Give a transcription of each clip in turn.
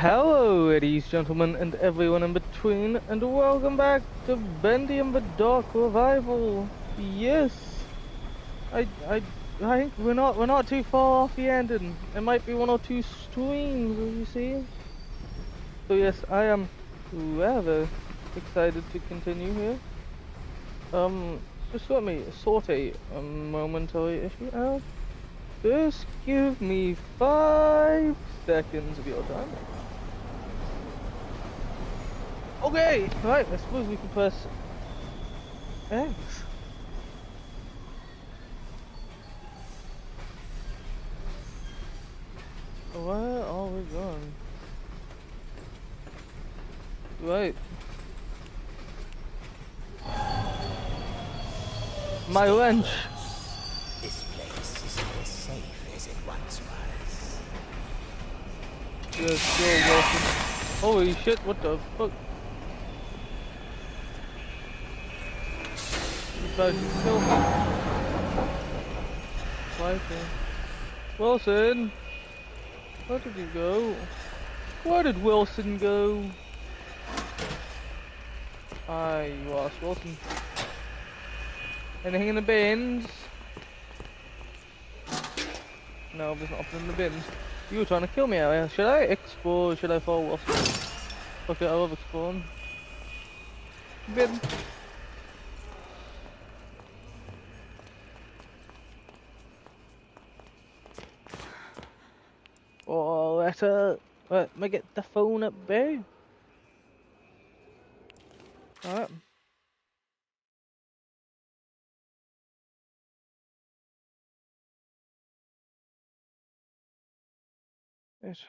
Hello, ladies, gentlemen, and everyone in between, and welcome back to Bendy and the Dark Revival. Yes, I think we're not too far off the ending. It might be one or two streams, you see. So yes, I am rather excited to continue here. Just let me sort a momentary issue out. Just give me 5 seconds of your time. Okay, right, I suppose we can press X. Where are we going? Right. My wrench. This place isn't as safe as it once was. Yes, go Wilson. Holy shit, what the fuck? You tried to kill me. Sniper. Wilson! Where did you go? Where did Wilson go? You lost Wilson. Anything in the bins? No, there's nothing in the bins. You were trying to kill me out here. Should I explore or should I follow Wilson? Okay, I love exploring. Bin. Oh, let me get the phone up there. Alright. Yes.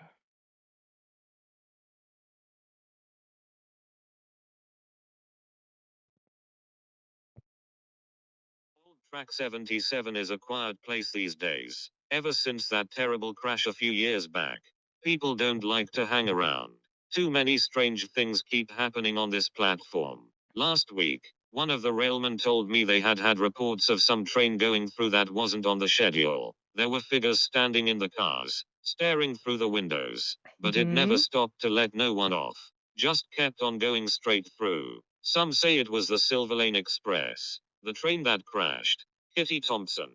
Old Track 77 is a quiet place these days. Ever since that terrible crash a few years back, people don't like to hang around. Too many strange things keep happening on this platform. Last week, one of the railmen told me they had had reports of some train going through that wasn't on the schedule. There were figures standing in the cars, staring through the windows, but it never stopped to let no one off. Just kept on going straight through. Some say it was the Silver Lane Express, the train that crashed. Kitty Thompson.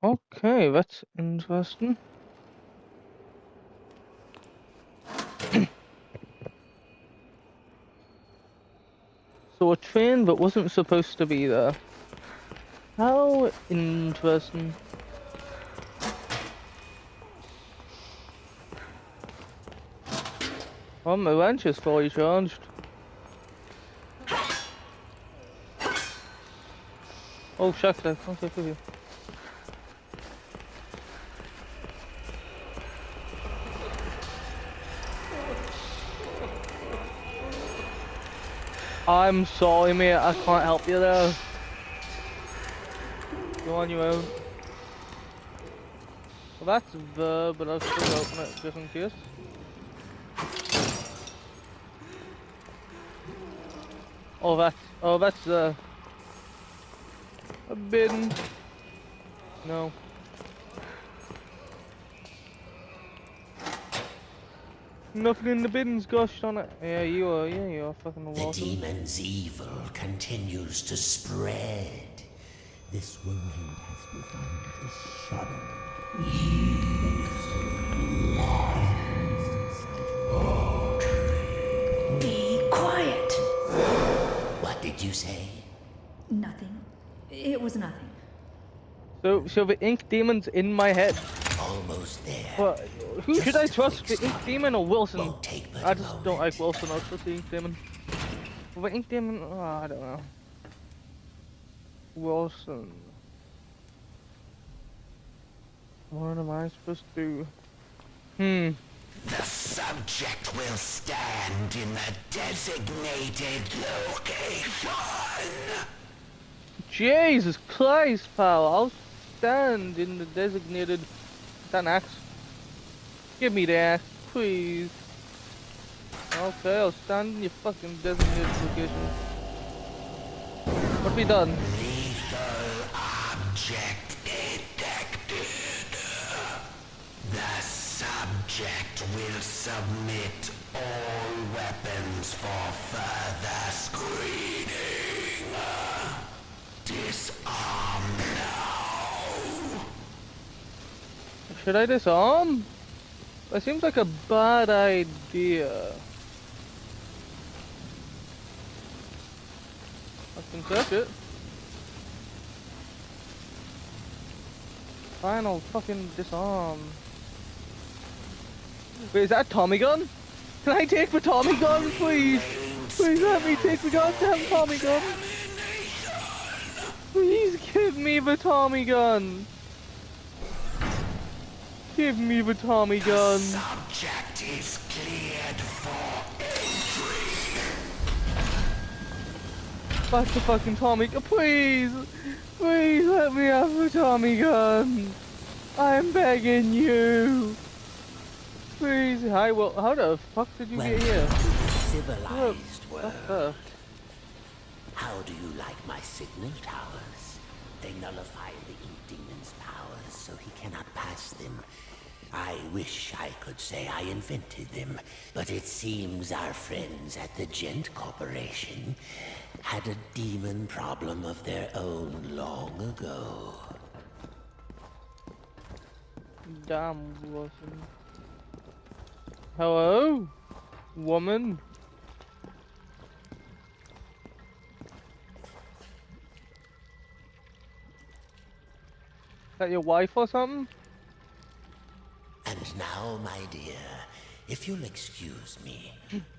Okay, that's interesting. So a train that wasn't supposed to be there. How interesting. Oh, my wrench is fully charged. Oh, shucks, I can't take with you. I'm sorry, mate, I can't help you there. Go on your own. Well, that's there, but I'll still open it just in case. Oh, that's a bin. No. Nothing in the bins, gosh on it. Yeah, you are fucking The awesome. demon's evil continues to spread. This world has begun to shudder. Be quiet. What did you say? Nothing. It was nothing. So the ink demon's in my head. Almost there. But who Just should I a trust, quick the ink stop. demon or Wilson? Won't take but I a just don't moment. like Wilson, I'll trust the ink demon. But the ink demon, oh, I don't know. Wilson. What am I supposed to do? The subject will stand in the designated location. Jesus Christ, pal, I'll stand in the designated... Is that an axe? Give me the axe, please. Okay, I'll stand in your fucking designated location. What have we done? Lethal object detected. The subject will submit all weapons for further screening. Disarm now. Should I disarm? That seems like a bad idea. I can search it. Fine, I'll fucking disarm. Wait, is that a Tommy gun? Can I take the Tommy gun, please? Please let me take the goddamn Tommy gun. Please give me the Tommy gun. Give me the Tommy gun. Subject is cleared for entry. That's the fucking Tommy gun. Please. Please let me have the Tommy gun. I'm begging you. Please. Hi, well, how the fuck did you get here? Civilized What the world. fuck? How do you like my signal towers? They nullify the Ink Demon's powers, so he cannot pass them. I wish I could say I invented them, but it seems our friends at the Gent Corporation had a demon problem of their own long ago. Damn, Wilson. Hello? Woman? Is that your wife or something? And now, my dear, if you'll excuse me,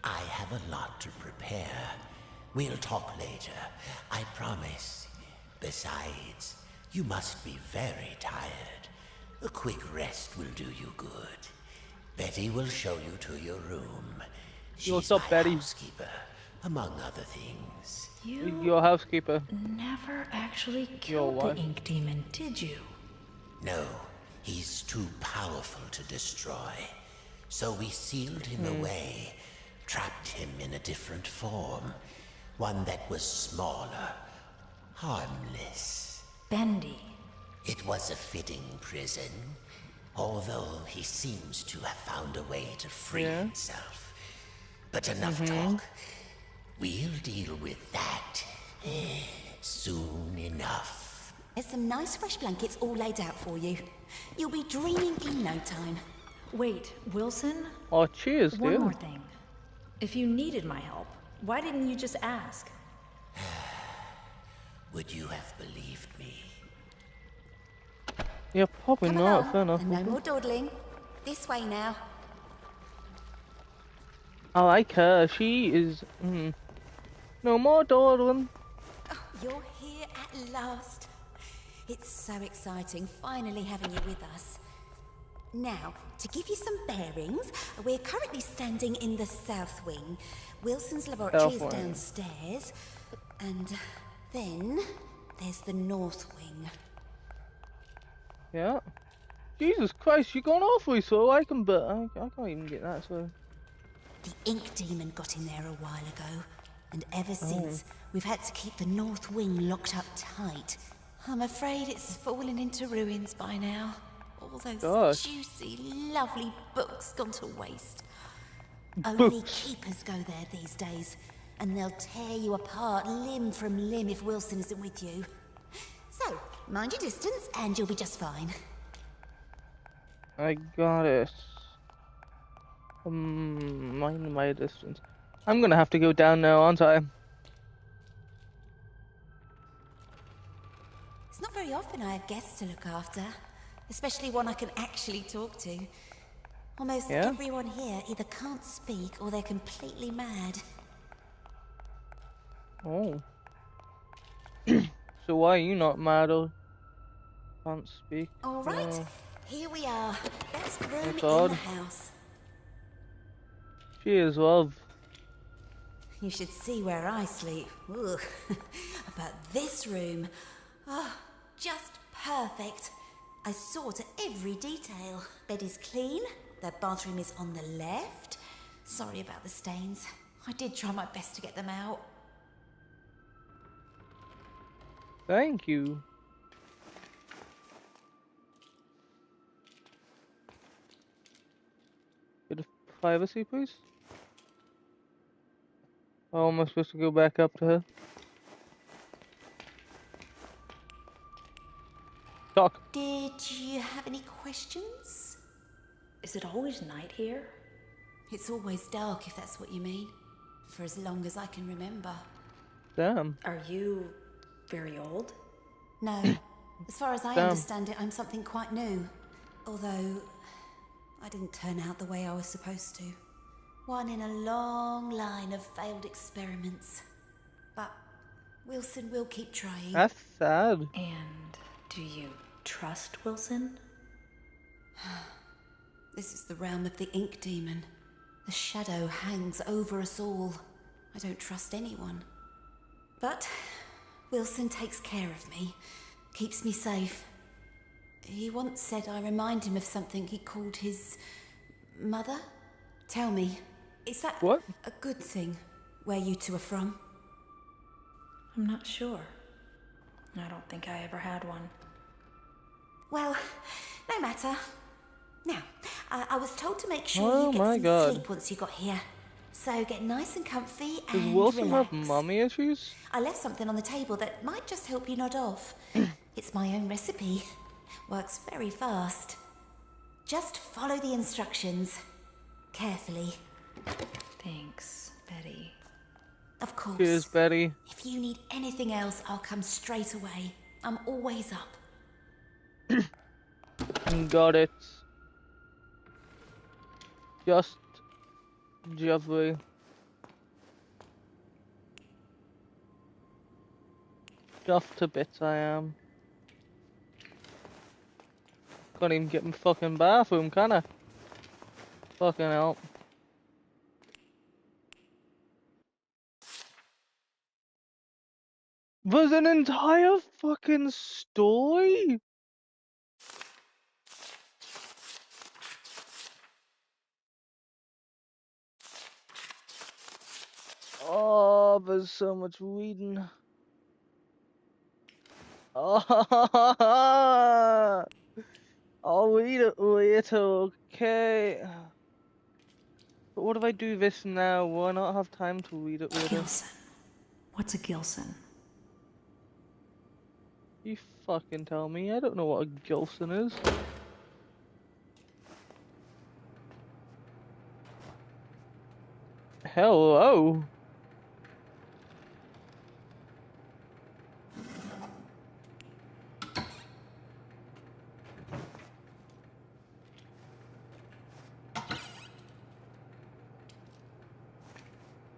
I have a lot to prepare. We'll talk later, I promise. Besides, you must be very tired. A quick rest will do you good. Betty will show you to your room. She's up, my Betty? housekeeper, among other things. You Your housekeeper. never actually Your killed the wife. ink demon, did you? No, he's too powerful to destroy. So we sealed him away, trapped him in a different form. One that was smaller, harmless. Bendy. It was a fitting prison, although he seems to have found a way to free himself. But enough talk. We'll deal with that soon enough. There's some nice fresh blankets all laid out for you. You'll be dreaming in no time. Wait, Wilson? Oh, cheers, One dude. more thing. If you needed my help, why didn't you just ask? Would you have believed me? Yeah, probably Come not. along, Fair enough. and no more dawdling. This way now. I like her. She is. No more dawdling. Oh, you're here at last. It's so exciting finally having you with us. Now, to give you some bearings, we're currently standing in the south wing. Wilson's laboratory is South wing. downstairs. And then there's the north wing. Yeah. Jesus Christ, you're going awfully slow. I can, but I can't even get that slow. The ink demon got in there a while ago, and ever since, we've had to keep the north wing locked up tight. I'm afraid it's fallen into ruins by now. All those Gosh. juicy, lovely books gone to waste. Only Books. keepers go there these days, and they'll tear you apart limb from limb if Wilson isn't with you. So, mind your distance, and you'll be just fine. I got it. Mind my distance. I'm gonna have to go down now, aren't I? It's not very often I have guests to look after, especially one I can actually talk to. Almost Yeah? everyone here either can't speak or they're completely mad. Oh. So why are you not mad or can't speak? All right, here we are. Best room That's in odd. the house. Cheers, love. You should see where I sleep. Ugh. But this room, oh, just perfect. I saw to every detail. Bed is clean. The bathroom is on the left. Sorry about the stains. I did try my best to get them out. Thank you. Bit of privacy, please? Oh, am I supposed to go back up to her? Talk. Did you have any questions? Is it always night here? It's always dark, if that's what you mean. For as long as I can remember. Damn. Are you very old? No. As far as I Damn. understand it, I'm something quite new. Although, I didn't turn out the way I was supposed to. One in a long line of failed experiments. But Wilson will keep trying. That's sad. And do you trust Wilson? This is the realm of the ink demon. The shadow hangs over us all. I don't trust anyone. But Wilson takes care of me, keeps me safe. He once said I remind him of something he called his mother. Tell me, is that What? a good thing, where you two are from? I'm not sure. I don't think I ever had one. Well, no matter. Now, I was told to make sure Oh you get my some God. sleep once you got here. So get nice and comfy Does and Wilson relax. have mommy issues? I left something on the table that might just help you nod off. It's my own recipe. Works very fast. Just follow the instructions. Carefully. Thanks, Betty. Of course. Cheers, Betty. If you need anything else, I'll come straight away. I'm always up. Got it. Just Jeffrey. Stuffed to bits I am. Can't even get in fucking bathroom, can I? Fucking hell. There's an entire fucking story? Oh, there's so much reading. Oh, I'll read it later, okay? But what if I do this now? Will I not have time to read it later? Gilson. What's a Gilson? You fucking tell me. I don't know what a Gilson is. Hello.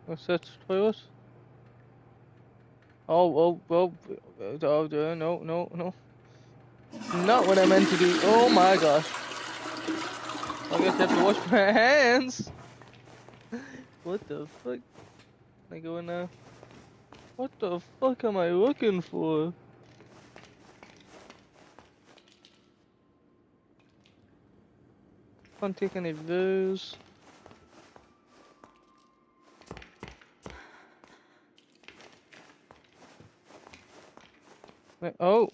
What's that toilet? Oh, no. Not what I meant to do. Oh my gosh. I guess I have to wash my hands. What the fuck? Can I go in now? What the fuck am I looking for? Can't take any of those. Wait, oh.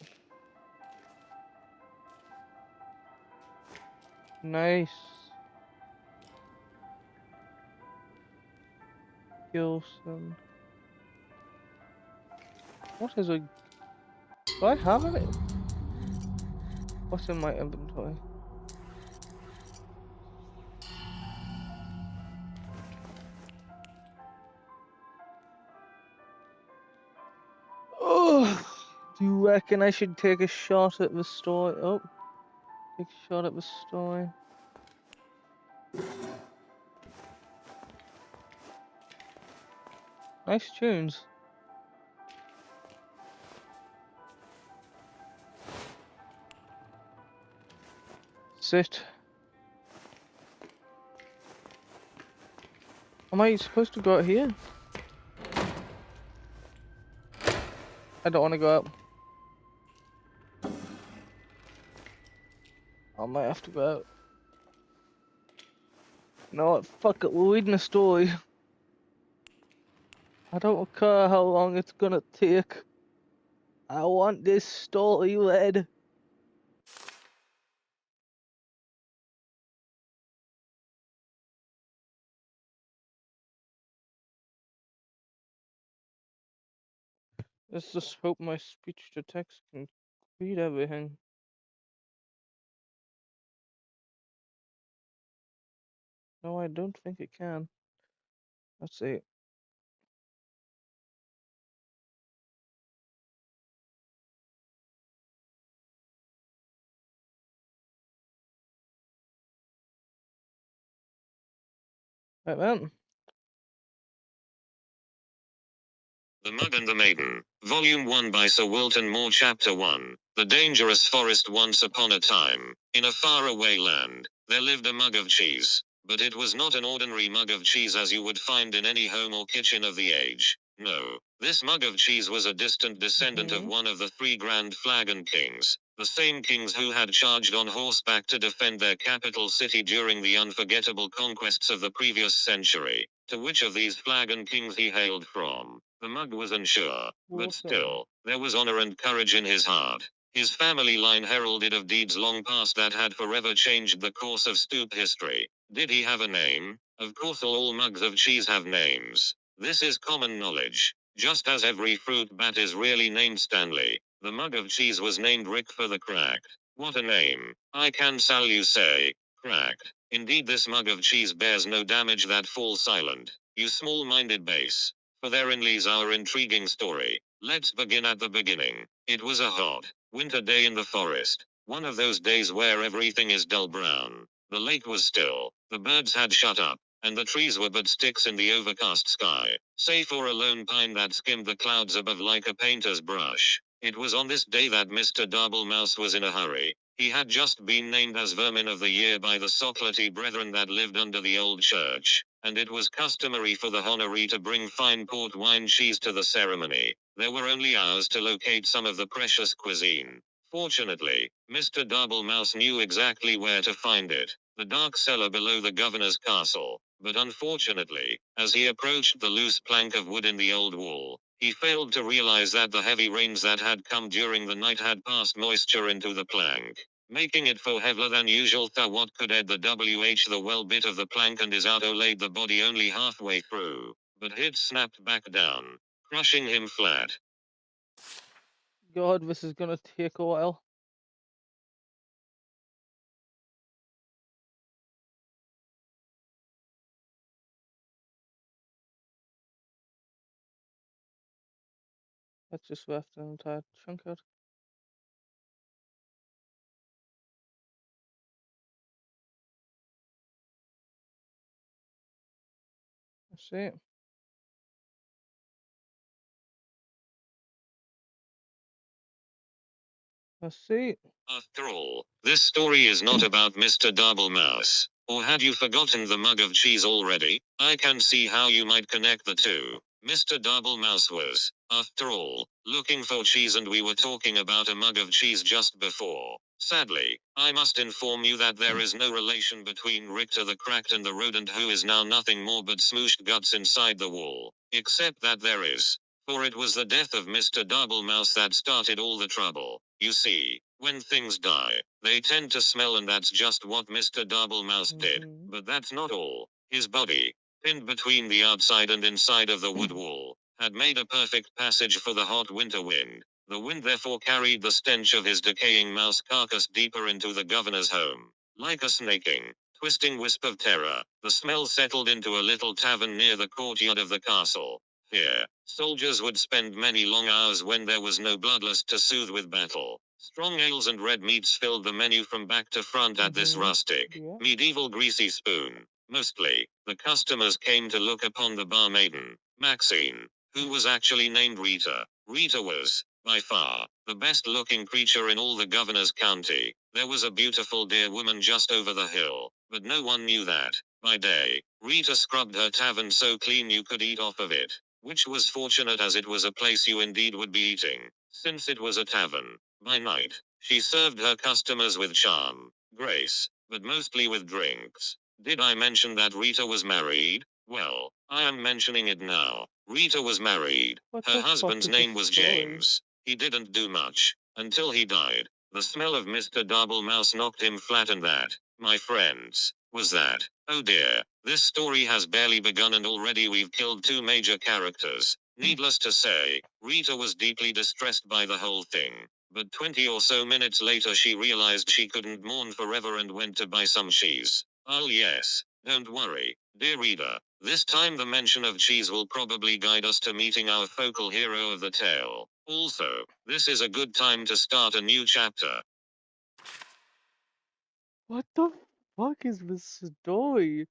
Nice. Gilson. What is a... Do I have it? What's in my inventory? Oh, do you reckon I should take a shot at the story? Oh, take a shot at the story. Nice tunes. Sit. Am I supposed to go out here? I don't want to go out. I might have to go out. No, what? Fuck it, we're reading a story. I don't care how long it's gonna take. I want this story read. Let's just hope my speech to text can read everything. No, I don't think it can. Let's see. Right then. The Mug and the Maiden, Volume 1 by Sir Wilton Moore. Chapter 1. The Dangerous Forest. Once upon a time, in a faraway land, there lived a mug of cheese. But it was not an ordinary mug of cheese as you would find in any home or kitchen of the age. No, this mug of cheese was a distant descendant of one of the three Grand Flagon kings, the same kings who had charged on horseback to defend their capital city during the unforgettable conquests of the previous century. To which of these Flagon kings he hailed from, the mug was unsure, but still, there was honor and courage in his heart. His family line heralded of deeds long past that had forever changed the course of Stoop history. Did he have a name? Of course all mugs of cheese have names. This is common knowledge. Just as every fruit bat is really named Stanley, the mug of cheese was named Rick for the cracked. What a name. I can sal you say, cracked. Indeed this mug of cheese bears no damage that falls silent, you small-minded base. For therein lies our intriguing story. Let's begin at the beginning. It was a hot, winter day in the forest. One of those days where everything is dull brown. The lake was still, the birds had shut up, and the trees were but sticks in the overcast sky, save for a lone pine that skimmed the clouds above like a painter's brush. It was on this day that Mr. Mouse was in a hurry. He had just been named as Vermin of the Year by the Socrates brethren that lived under the old church, and it was customary for the honoree to bring fine port wine cheese to the ceremony. There were only hours to locate some of the precious cuisine. Fortunately, Mr. Mouse knew exactly where to find it, the dark cellar below the governor's castle. But unfortunately, as he approached the loose plank of wood in the old wall, he failed to realize that the heavy rains that had come during the night had passed moisture into the plank, making it fo heavier than usual. What could add the the well bit of the plank and his auto laid the body only halfway through, but it snapped back down, crushing him flat. God, this is gonna take a while. Let's just left an entire chunk out. Let's see. Let's see. After all, this story is not about Mr. Mouse. Or had you forgotten the mug of cheese already? I can see how you might connect the two. Mr. Mouse was, after all, looking for cheese, and we were talking about a mug of cheese just before. Sadly, I must inform you that there is no relation between Richter the Cracked and the rodent who is now nothing more but smooshed guts inside the wall. Except that there is. For it was the death of Mr. Mouse that started all the trouble. You see, when things die, they tend to smell, and that's just what Mr. Mouse did. But that's not all. His body, pinned between the outside and inside of the wood wall, had made a perfect passage for the hot winter wind. The wind therefore carried the stench of his decaying mouse carcass deeper into the governor's home. Like a snaking, twisting wisp of terror, the smell settled into a little tavern near the courtyard of the castle. Here, soldiers would spend many long hours when there was no bloodlust to soothe with battle. Strong ales and red meats filled the menu from back to front at this rustic, medieval greasy spoon. Mostly, the customers came to look upon the barmaiden, Maxine, who was actually named Rita. Rita was, by far, the best-looking creature in all the governor's county. There was a beautiful dear woman just over the hill, but no one knew that. By day, Rita scrubbed her tavern so clean you could eat off of it, which was fortunate, as it was a place you indeed would be eating, since it was a tavern. By night, she served her customers with charm, grace, but mostly with drinks. Did I mention that Rita was married? Well, I am mentioning it now. Rita was married. What Her the fuck husband's is name this was story? James. He didn't do much, until he died. The smell of Mr. Mouse knocked him flat, and that, my friends, was that. Oh dear, this story has barely begun and already we've killed two major characters. Needless to say, Rita was deeply distressed by the whole thing. But 20 or so minutes later she realized she couldn't mourn forever and went to buy some cheese. Oh yes, don't worry, dear reader. This time the mention of cheese will probably guide us to meeting our focal hero of the tale. Also, this is a good time to start a new chapter. What the fuck is this story?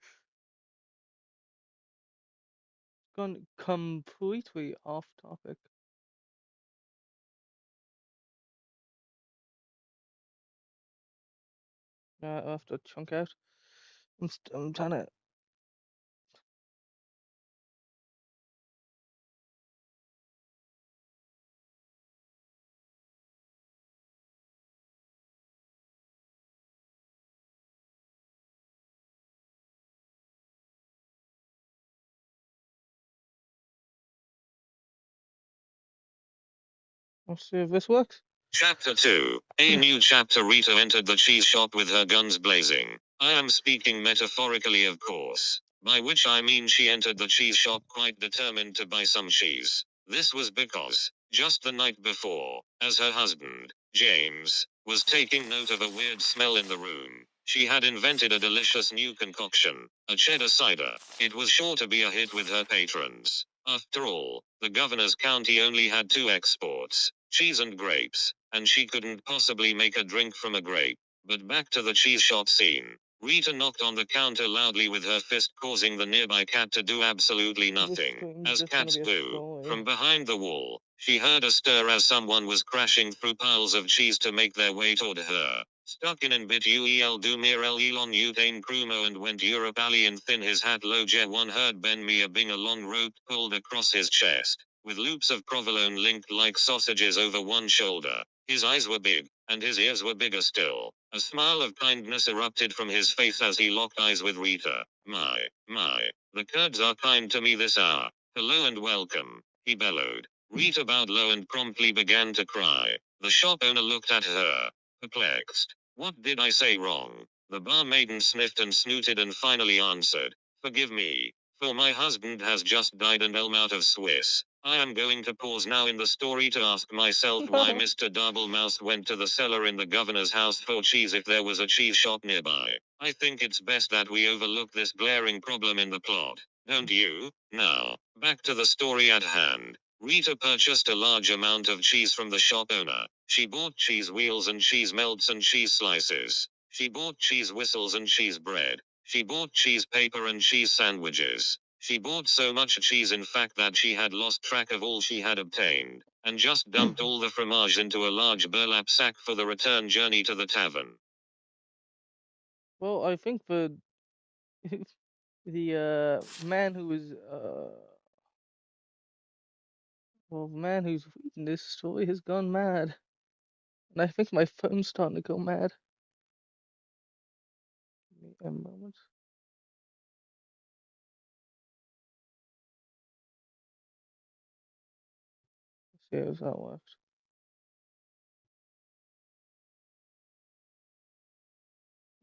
Gone completely off topic. I have to chunk out. I'm trying to. Let's see if this works. Chapter 2. A new chapter. Rita entered the cheese shop with her guns blazing. I am speaking metaphorically, of course. By which I mean she entered the cheese shop quite determined to buy some cheese. This was because, just the night before, as her husband, James, was taking note of a weird smell in the room, she had invented a delicious new concoction, a cheddar cider. It was sure to be a hit with her patrons. After all, the governor's county only had two exports, cheese and grapes, and she couldn't possibly make a drink from a grape. But back to the cheese shop scene. Rita knocked on the counter loudly with her fist, causing the nearby cat to do absolutely nothing, as cats do. From behind the wall, she heard a stir as someone was crashing through piles of cheese to make their way toward her. Stuck in bit uel do mir el elon utain crumo and went Europe alien thin his hat low je one heard Ben Mia bing a long rope pulled across his chest, with loops of provolone linked like sausages over one shoulder. His eyes were big, and his ears were bigger still. A smile of kindness erupted from his face as he locked eyes with Rita. My, the Kurds are kind to me this hour. Hello and welcome, he bellowed. Rita bowed low and promptly began to cry. The shop owner looked at her, perplexed. What did I say wrong? The barmaiden sniffed and snooted and finally answered. Forgive me, for my husband has just died and I'm out of Swiss. I am going to pause now in the story to ask myself why Mr. Doublemouse went to the cellar in the governor's house for cheese if there was a cheese shop nearby. I think it's best that we overlook this glaring problem in the plot. Don't you? Now, back to the story at hand. Rita purchased a large amount of cheese from the shop owner. She bought cheese wheels and cheese melts and cheese slices. She bought cheese whistles and cheese bread. She bought cheese paper and cheese sandwiches. She bought so much cheese in fact that she had lost track of all she had obtained, and just dumped all the fromage into a large burlap sack for the return journey to the tavern. Well, I think the man who was well, the man who's reading this story has gone mad, and I think my phone's starting to go mad. Give me a moment. Let's see if that works.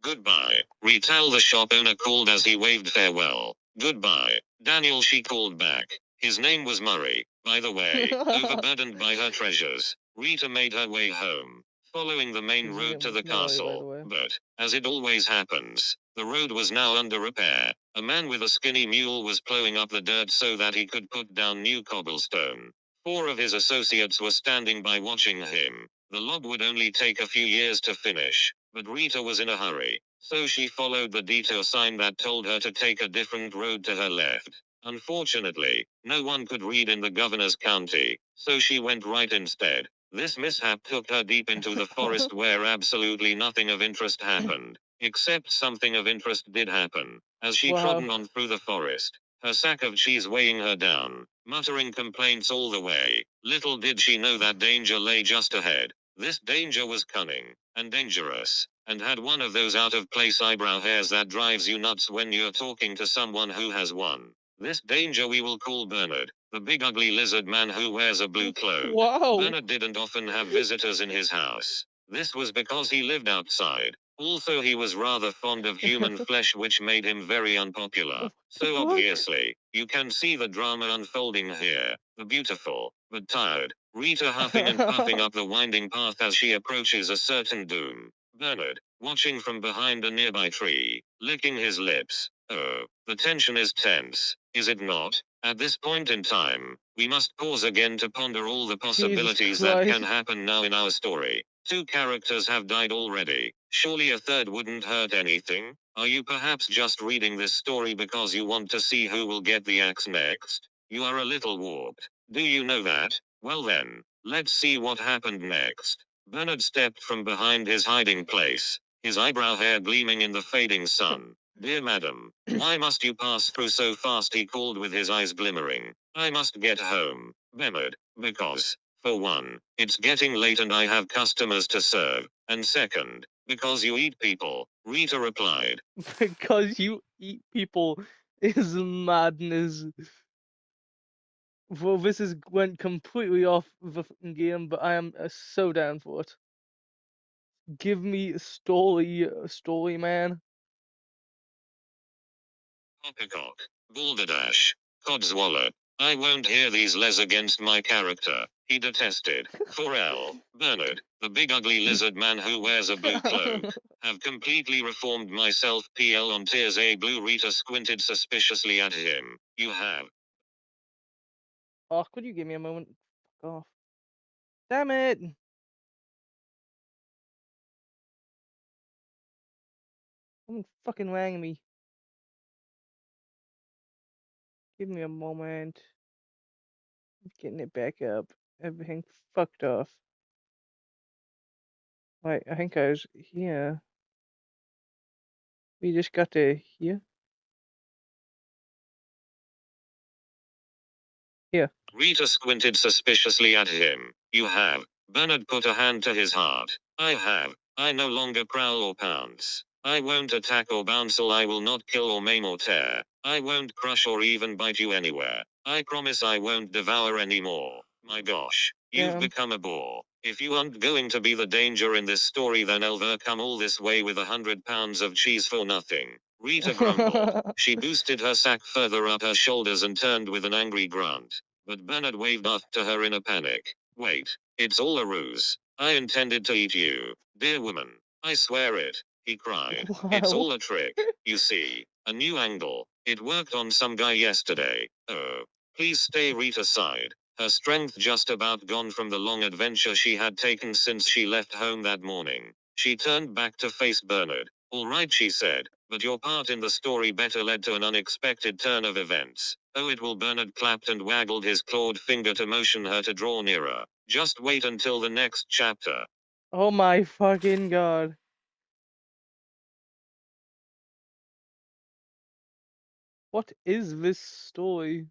Goodbye, Retail, the shop owner called as he waved farewell. Goodbye, Daniel, she called back. His name was Murray, by the way. Overburdened by her treasures, Rita made her way home, following the main His road name to was the Murray, by the castle. way. But, as it always happens, the road was now under repair. A man with a skinny mule was plowing up the dirt so that he could put down new cobblestone. 4 of his associates were standing by watching him. The lob would only take a few years to finish, but Rita was in a hurry, so she followed the detour sign that told her to take a different road to her left. Unfortunately, no one could read in the governor's county, so she went right instead. This mishap took her deep into the forest where absolutely nothing of interest happened. Except something of interest did happen. As she Wow. trotted on through the forest, her sack of cheese weighing her down, muttering complaints all the way, little did she know that danger lay just ahead. This danger was cunning and dangerous, and had one of those out-of-place eyebrow hairs that drives you nuts when you're talking to someone who has one. This danger we will call Bernard, the big ugly lizard man who wears a blue cloak. Wow. Bernard didn't often have visitors in his house. This was because he lived outside, Also, he was rather fond of human flesh, which made him very unpopular. So Fuck. obviously, you can see the drama unfolding here. The beautiful, but tired, Rita huffing and puffing up the winding path as she approaches a certain doom. Bernard, watching from behind a nearby tree, licking his lips. Oh, the tension is tense, is it not? At this point in time, we must pause again to ponder all the possibilities that can happen now in our story. 2 characters have died already. Surely a third wouldn't hurt anything? Are you perhaps just reading this story because you want to see who will get the axe next? You are a little warped. Do you know that? Well then, let's see what happened next. Bernard stepped from behind his hiding place, his eyebrow hair gleaming in the fading sun. Dear madam, why must you pass through so fast? He called with his eyes glimmering. I must get home, Bernard, because, for one, it's getting late and I have customers to serve, and second, because you eat people, Rita replied. Because you eat people is madness. Well, this is went completely off the fucking game, but I am so down for it. Give me story, man. Poppycock, balderdash, codswallop. I won't hear these les against my character, he detested. Forel, Bernard, the big ugly lizard man who wears a blue cloak. Have completely reformed myself. PL on tears. A blue. Rita squinted suspiciously at him. You have. Oh, could you give me a moment? Fuck off. Damn it! Someone fucking rang me. Give me a moment. I'm getting it back up. Everything fucked off. Right, I think I was here. We just got to here. Here. Rita squinted suspiciously at him. You have. Bernard put a hand to his heart. I have. I no longer prowl or pounce. I won't attack or bouncel. I will not kill or maim or tear. I won't crush or even bite you anywhere. I promise I won't devour anymore. My gosh, you've Damn. become a bore. If you aren't going to be the danger in this story, then Elver come all this way with 100 pounds of cheese for nothing. Rita grumbled. She boosted her sack further up her shoulders and turned with an angry grunt. But Bernard waved after her in a panic. Wait, it's all a ruse. I intended to eat you, dear woman. I swear it, he cried. It's Wow. all a trick, you see. A new angle. It worked on some guy yesterday. Oh, please stay. Rita sighed. Her strength just about gone from the long adventure she had taken since she left home that morning. She turned back to face Bernard. All right, she said, but your part in the story better led to an unexpected turn of events. Oh, it will. Bernard clapped and waggled his clawed finger to motion her to draw nearer. Just wait until the next chapter. Oh my fucking god. What is this story?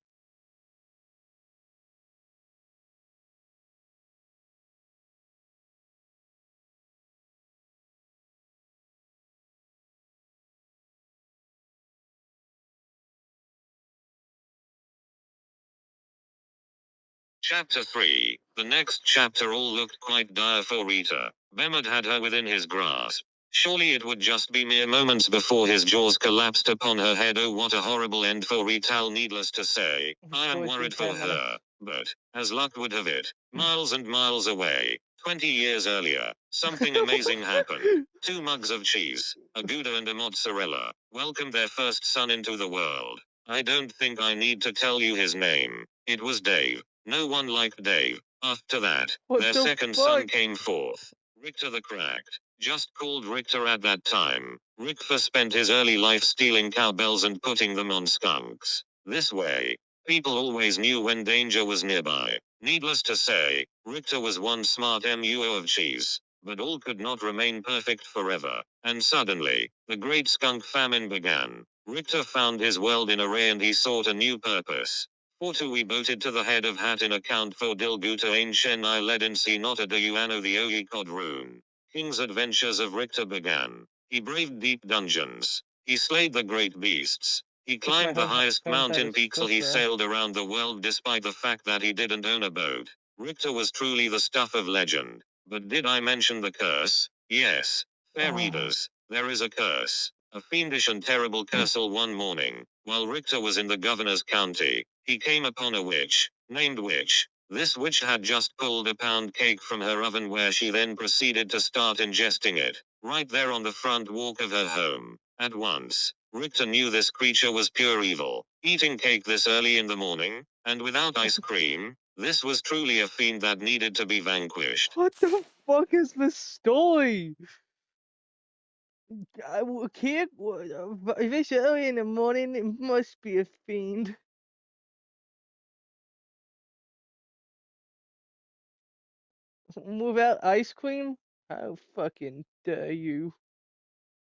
Chapter 3. The next chapter all looked quite dire for Rita. Bernard had her within his grasp. Surely it would just be mere moments before his jaws collapsed upon her head. Oh, what a horrible end for Rita. Needless to say, I am worried for her. But, as luck would have it, miles and miles away, 20 years earlier, something amazing happened. 2 mugs of cheese, a Gouda and a mozzarella, welcomed their first son into the world. I don't think I need to tell you his name. It was Dave. No one liked Dave. After that, their second son came forth. Richter the Cracked. Just called Richter at that time. Richter spent his early life stealing cowbells and putting them on skunks. This way, people always knew when danger was nearby. Needless to say, Richter was one smart MUO of cheese. But all could not remain perfect forever. And suddenly, the great skunk famine began. Richter found his world in array and he sought a new purpose. Fortu we boated to the head of hat in account for Dilguta Ain Shen I led in sea not a de Yuano the Oyi Cod Rune. King's adventures of Richter began. He braved deep dungeons. He slayed the great beasts. He climbed the highest mountain peaks till he sailed around the world despite the fact that he didn't own a boat. Richter was truly the stuff of legend. But did I mention the curse? Yes. Fair readers, there is a curse. A fiendish and terrible curse. One morning, while Richter was in the governor's county, he came upon a witch, named Witch. This witch had just pulled a pound cake from her oven where she then proceeded to start ingesting it, right there on the front walk of her home. At once, Richter knew this creature was pure evil, eating cake this early in the morning, and without ice cream. This was truly a fiend that needed to be vanquished. What the fuck is this story? Kid, this early in the morning, it must be a fiend. Without ice cream? How fucking dare you,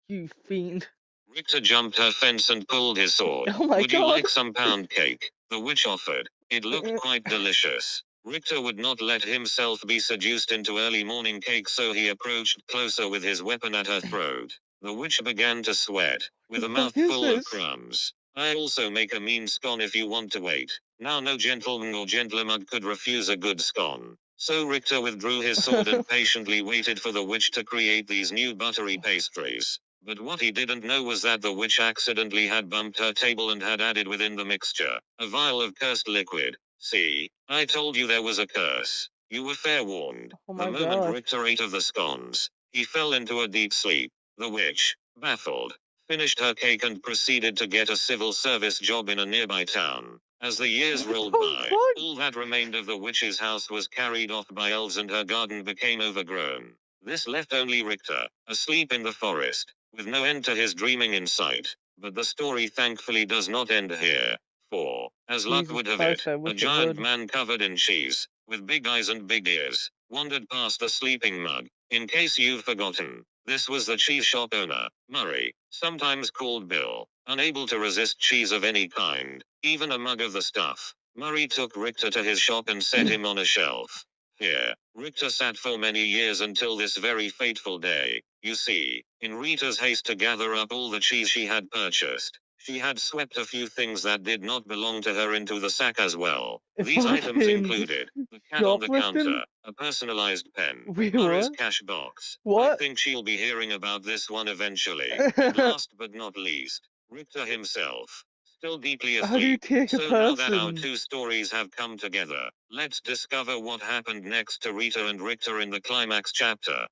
you fiend. Richter jumped her fence and pulled his sword. Oh my Would you god. like some pound cake? The witch offered. It looked quite delicious. Richter would not let himself be seduced into early morning cake, so he approached closer with his weapon at her throat. The witch began to sweat, with a mouth What is full of this? crumbs. I also make a mean scone if you want to wait. Now no gentleman or gentleman could refuse a good scone. So Richter withdrew his sword and patiently waited for the witch to create these new buttery pastries. But what he didn't know was that the witch accidentally had bumped her table and had added within the mixture a vial of cursed liquid. See, I told you there was a curse. You were fair warned. Oh The my moment god. Richter ate of the scones, he fell into a deep sleep. The witch, baffled, finished her cake and proceeded to get a civil service job in a nearby town. As the years What rolled the by, fuck? all that remained of the witch's house was carried off by elves and her garden became overgrown. This left only Richter, asleep in the forest, with no end to his dreaming in sight. But the story thankfully does not end here. For, as luck Jesus would have Christ, it, I a wish it giant would. man covered in cheese, with big eyes and big ears, wandered past the sleeping mug. In case you've forgotten, this was the cheese shop owner, Murray, sometimes called Bill. Unable to resist cheese of any kind, even a mug of the stuff, Murray took Richter to his shop and set him on a shelf. Here, Richter sat for many years until this very fateful day. You see, in Rita's haste to gather up all the cheese she had purchased, she had swept a few things that did not belong to her into the sack as well. These items Fucking included the cat on the shoplifting? counter, a personalized pen, Wait, Murray's what? cash box. I What? think she'll be hearing about this one eventually. And last but not least, Richter himself, still deeply How do you asleep. take a So now that our person? two stories have come together, let's discover what happened next to Rita and Richter in the climax chapter.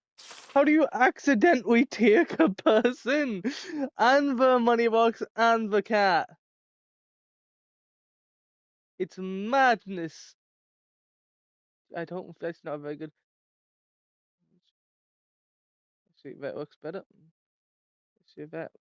How do you accidentally take a person? And the money box and the cat. It's madness. That's not very good. Let's see if that looks better. Let's see if that.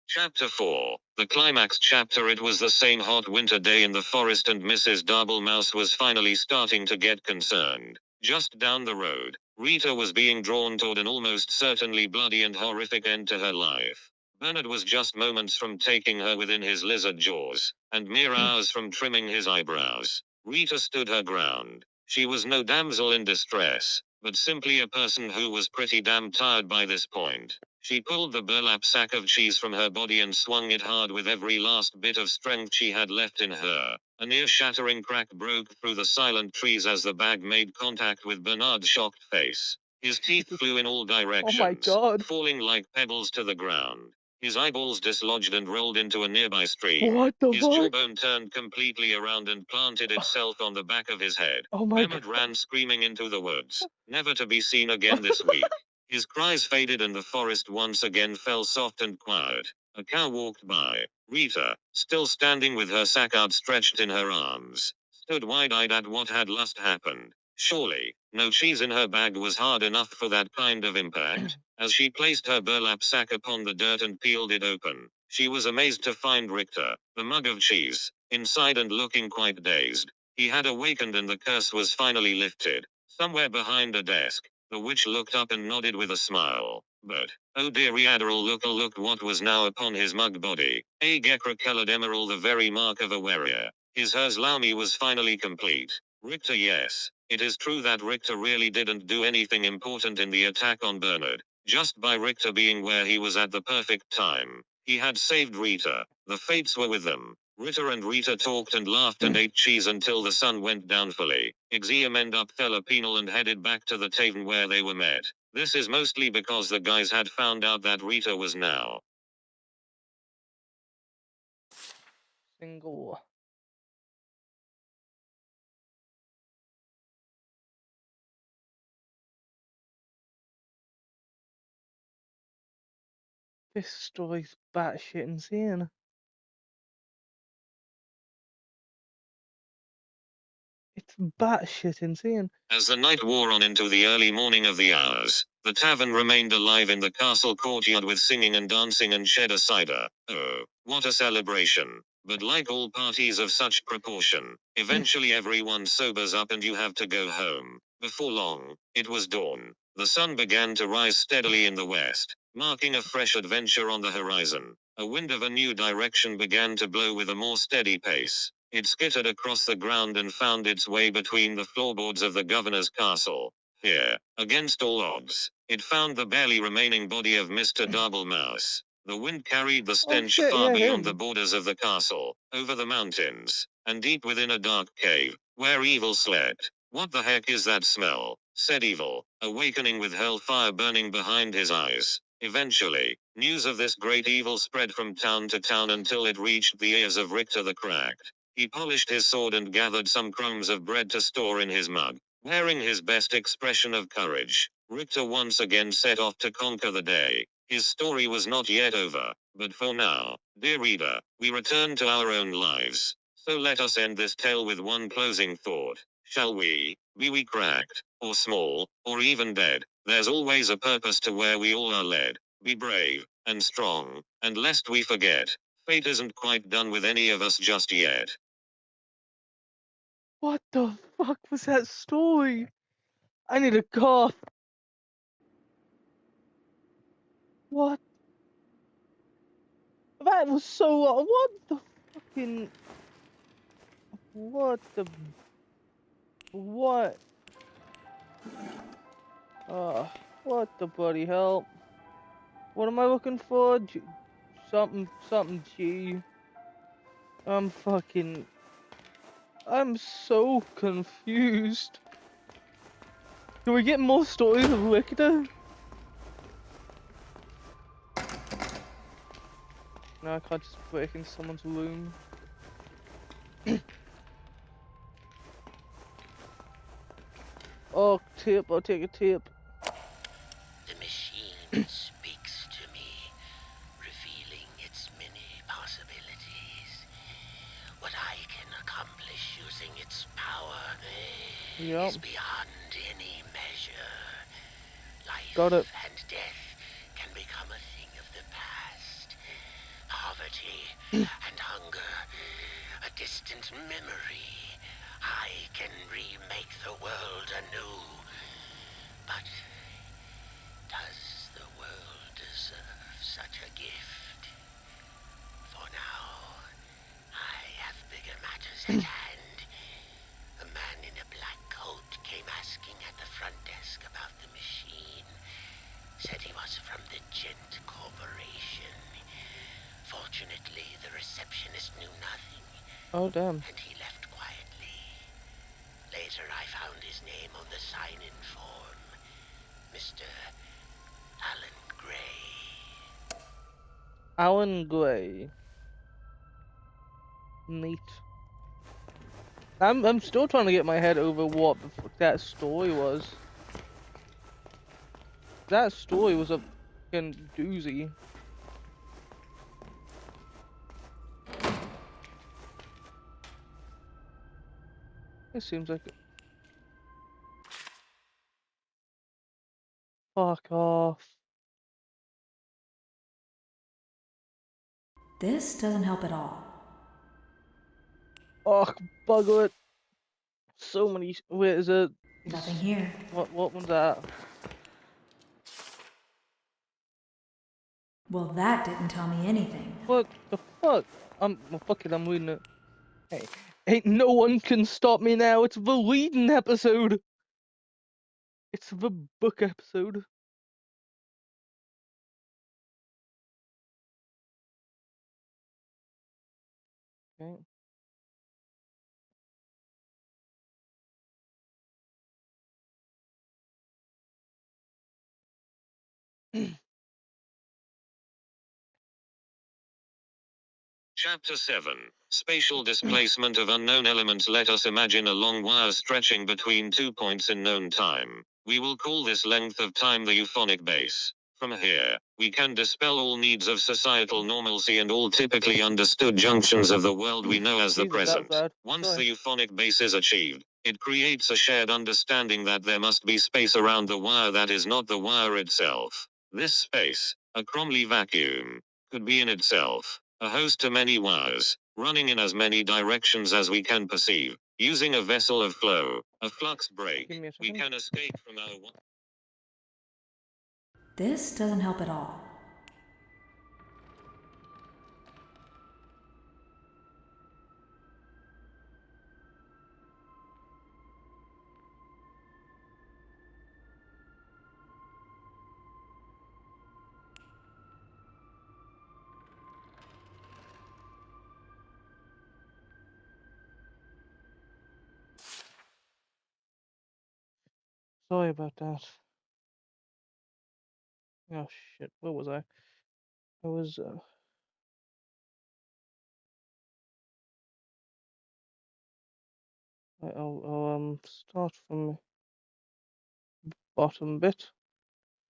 Chapter 4, the climax chapter. It was the same hot winter day in the forest and Mrs. Doublemouse was finally starting to get concerned. Just down the road, Rita was being drawn toward an almost certainly bloody and horrific end to her life. Bernard was just moments from taking her within his lizard jaws, and mere hours from trimming his eyebrows. Rita stood her ground. She was no damsel in distress, but simply a person who was pretty damn tired by this point. She pulled the burlap sack of cheese from her body and swung it hard with every last bit of strength she had left in her. A near-shattering crack broke through the silent trees as the bag made contact with Bernard's shocked face. His teeth flew in all Oh my directions, god. falling like pebbles to the ground. His eyeballs dislodged and rolled into a nearby stream. What the His fuck? jawbone turned completely around and planted itself on the back of his head. Oh my Bernard god. ran screaming into the woods, never to be seen again this week. His cries faded and the forest once again fell soft and quiet. A cow walked by. Rita, still standing with her sack outstretched in her arms, stood wide-eyed at what had last happened. Surely, no cheese in her bag was hard enough for that kind of impact. As she placed her burlap sack upon the dirt and peeled it open, she was amazed to find Richter, the mug of cheese, inside and looking quite dazed. He had awakened and the curse was finally lifted. Somewhere behind a desk, the witch looked up and nodded with a smile. But, oh dearie Adderall, look what was now upon his mug body. A Gekra-colored emerald, the very mark of a warrior. His hers Laumi was finally complete. Richter, yes, it is true that Richter really didn't do anything important in the attack on Bernard. Just by Richter being where he was at the perfect time, he had saved Rita. The fates were with them. Ritter and Rita talked and laughed and ate cheese until the sun went down fully. Ixiom end up fell a penal and headed back to the tavern where they were met. This is mostly because the guys had found out that Rita was now single. This story's batshit insane. It's batshit insane. As the night wore on into the early morning of the hours, the tavern remained alive in the castle courtyard with singing and dancing and cheddar cider. Oh, what a celebration. But like all parties of such proportion, eventually everyone sobers up and you have to go home. Before long, it was dawn. The sun began to rise steadily in the west, marking a fresh adventure on the horizon. A wind of a new direction began to blow with a more steady pace. It skittered across the ground and found its way between the floorboards of the governor's castle. Here, against all odds, it found the barely remaining body of Mr. Doublemouse. The wind carried the stench shit, far yeah, beyond the him. borders of the castle, over the mountains, and deep within a dark cave, where evil slept. What the heck is that smell? Said Evil, awakening with hellfire burning behind his eyes. Eventually, news of this great evil spread from town to town until it reached the ears of Richter the Cracked. He polished his sword and gathered some crumbs of bread to store in his mug. Wearing his best expression of courage, Richter once again set off to conquer the day. His story was not yet over, but for now, dear reader, we return to our own lives. So let us end this tale with one closing thought. Shall we? Be we cracked, or small, or even dead, there's always a purpose to where we all are led. Be brave, and strong, and lest we forget, fate isn't quite done with any of us just yet. What the fuck was that story? I need a cough. What? That was so. What the fucking. What the. What? What the bloody hell? What am I looking for? Something G. I'm fucking. I'm so confused. Can we get more stories of Richter? No, I can't just break into someone's room. Oh, tip, I'll take a tip. The machine speaks to me, revealing its many possibilities. What I can accomplish using its power Yep, is beyond any measure. Life got it. and death can become a thing of the past. Poverty and hunger, a distant memory. I can remake the world anew. But does the world deserve such a gift? For now, I have bigger matters at hand. A man in a black coat came asking at the front desk about the machine. Said he was from the Gent Corporation. Fortunately, the receptionist knew nothing, Oh, damn. and he left quietly. Later, I found his name on the sign-in form. Mr. Alan Gray. Alan Gray. Neat. I'm still trying to get my head over what the fuck that story was. That story was a fucking doozy. It seems like it. Fuck off. This doesn't help at all. Oh, bugger it. So many. Wait, is it? Nothing here. What one's that? Well, that didn't tell me anything. What the fuck? Well, fuck it, I'm reading it. Hey, ain't no one can stop me now. It's the reading episode. It's the book episode. Okay. Chapter 7. Spatial displacement of unknown elements. Let us imagine a long wire stretching between 2 points in known time. We will call this length of time the euphonic base. From here, we can dispel all needs of societal normalcy and all typically understood junctions of the world we know as the Jesus, that was present. bad. Once Sorry. the euphonic base is achieved, it creates a shared understanding that there must be space around the wire that is not the wire itself. This space, a Cromley vacuum, could be in itself a host to many wires, running in as many directions as we can perceive. Using a vessel of flow, a flux break, Give me a we second. can escape from our This doesn't help at all. Sorry about that. Oh shit, where was I? I was, I'll start from the bottom bit.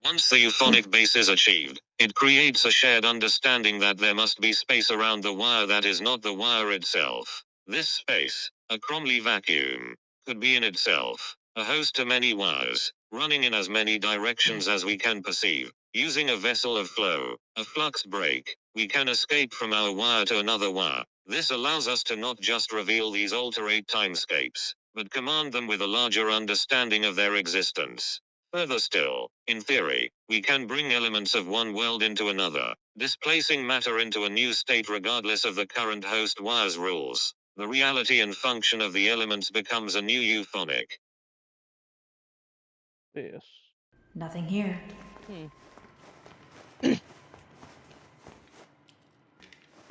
Once the euphonic base is achieved, it creates a shared understanding that there must be space around the wire that is not the wire itself. This space, a Cromley vacuum, could be in itself a host to many wires, running in as many directions as we can perceive. Using a vessel of flow, a flux break, we can escape from our wire to another wire. This allows us to not just reveal these alterate timescapes, but command them with a larger understanding of their existence. Further still, in theory, we can bring elements of one world into another, displacing matter into a new state regardless of the current host wire's rules. The reality and function of the elements becomes a new euphonic. Yes. Nothing here.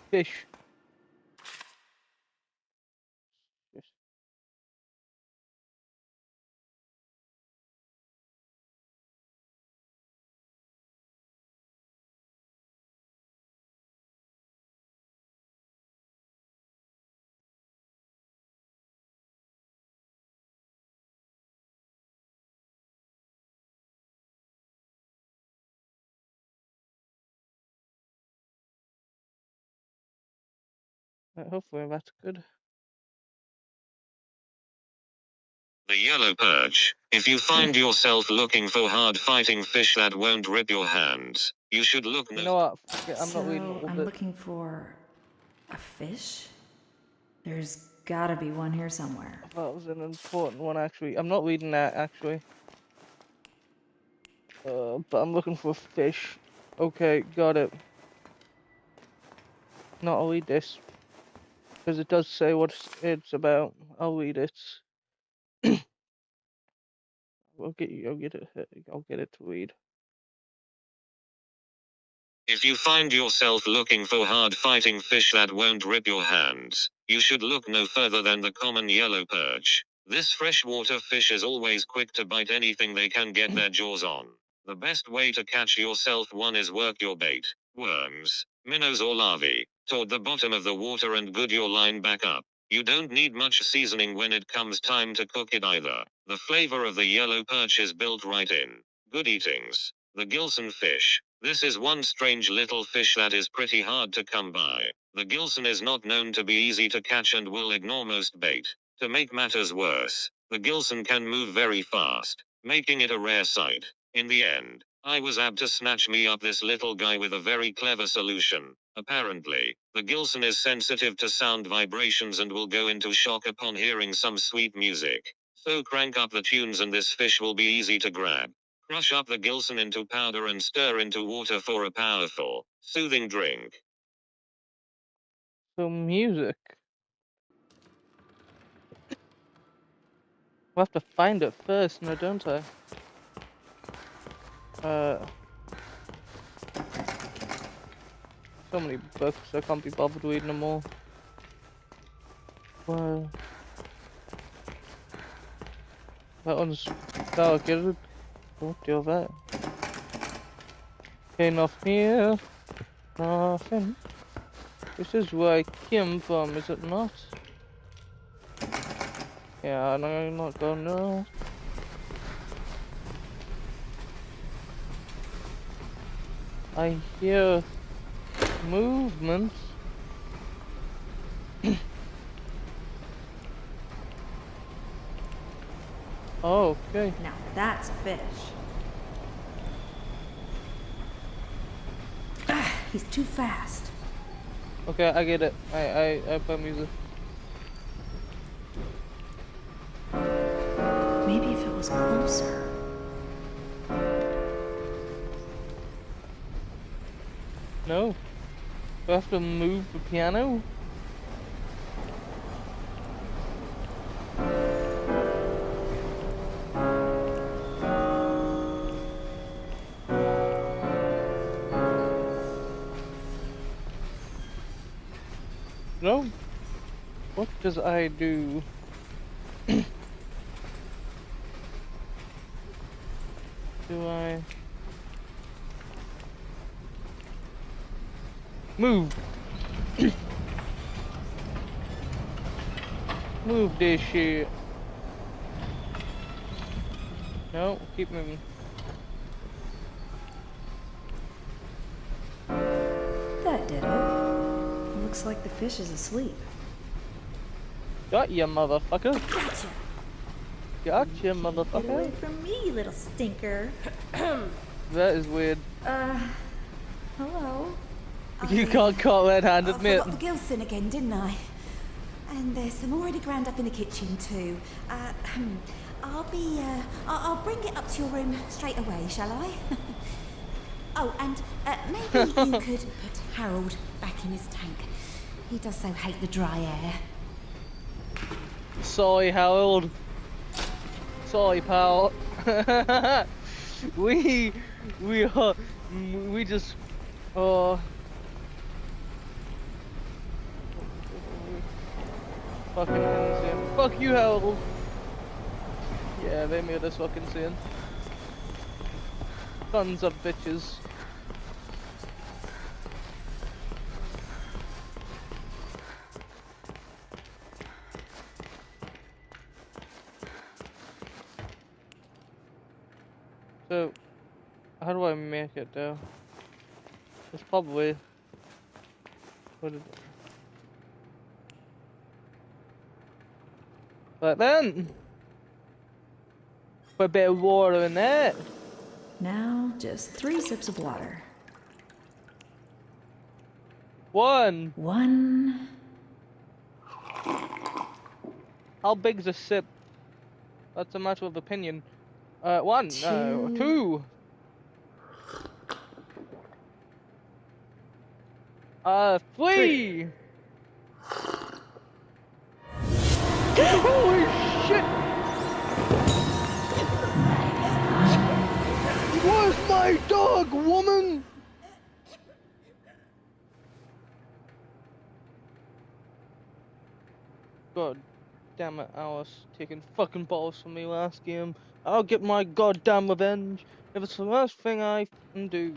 Fish. Yes. Right, hopefully that's good. The yellow perch. If you find yourself looking for hard fighting fish that won't rip your hands, you should look You no. know what? Fuck it, I'm not reading So all I'm the. looking for a fish? There's gotta be one here somewhere. That was an important one actually. I'm not reading that actually. But I'm looking for fish. Okay, got it. No, I'll read this because it does say what it's about. I'll read it. I'll get you. I'll get it to read. If you find yourself looking for hard fighting fish that won't rip your hands, you should look no further than the common yellow perch. This freshwater fish is always quick to bite anything they can get their jaws on. The best way to catch yourself one is work your bait, worms, minnows or larvae, toward the bottom of the water and good your line back up. You don't need much seasoning when it comes time to cook it either. The flavor of the yellow perch is built right in. Good eatings. The Gilson fish. This is one strange little fish that is pretty hard to come by. The Gilson is not known to be easy to catch and will ignore most bait. To make matters worse, the Gilson can move very fast, making it a rare sight. In the end, I was apt to snatch me up this little guy with a very clever solution. Apparently, the Gilson is sensitive to sound vibrations and will go into shock upon hearing some sweet music. So crank up the tunes and this fish will be easy to grab. Crush up the Gilson into powder and stir into water for a powerful, soothing drink. So music. I'll have to find it first, no, don't I? So many books, I can't be bothered reading them all. Well, that one's targeted. What do you have that? Okay, nothing here. Nothing. This is where I came from, is it not? Yeah, no, I'm not going now. I hear movement. Oh, okay. Now that's a fish. Ah, he's too fast. Okay, I get it. I play music. Maybe if it was closer. No. Do I have to move the piano? No. What does I do? Do I move? Move this shit. No, keep moving. That did it. Looks like the fish is asleep. Got ya, motherfucker. Gotcha. Gotcha, Get away motherfucker. from me, you little stinker. That is weird. Hello? You can't call red-handed, I mate. forgot the Gilson again, didn't I? And there's some already ground up in the kitchen too. I'll bring it up to your room straight away, shall I? Oh, and maybe you could put Harold back in his tank. He does so hate the dry air. Sorry, Harold. Sorry, pal. we just fucking insane. Fuck you, Harold. Yeah, they made us fucking insane. Sons of bitches. So, how do I make it though? It's probably what is it? But then, put a bit of water in that. Now, just 3 sips of water. One. 1. How big's a sip? That's a matter of opinion. 1. No, 2. 3. Holy shit! Where's my dog, woman? God damn it, Alice. Taking fucking balls from me last game. I'll get my goddamn revenge if it's the last thing I can do.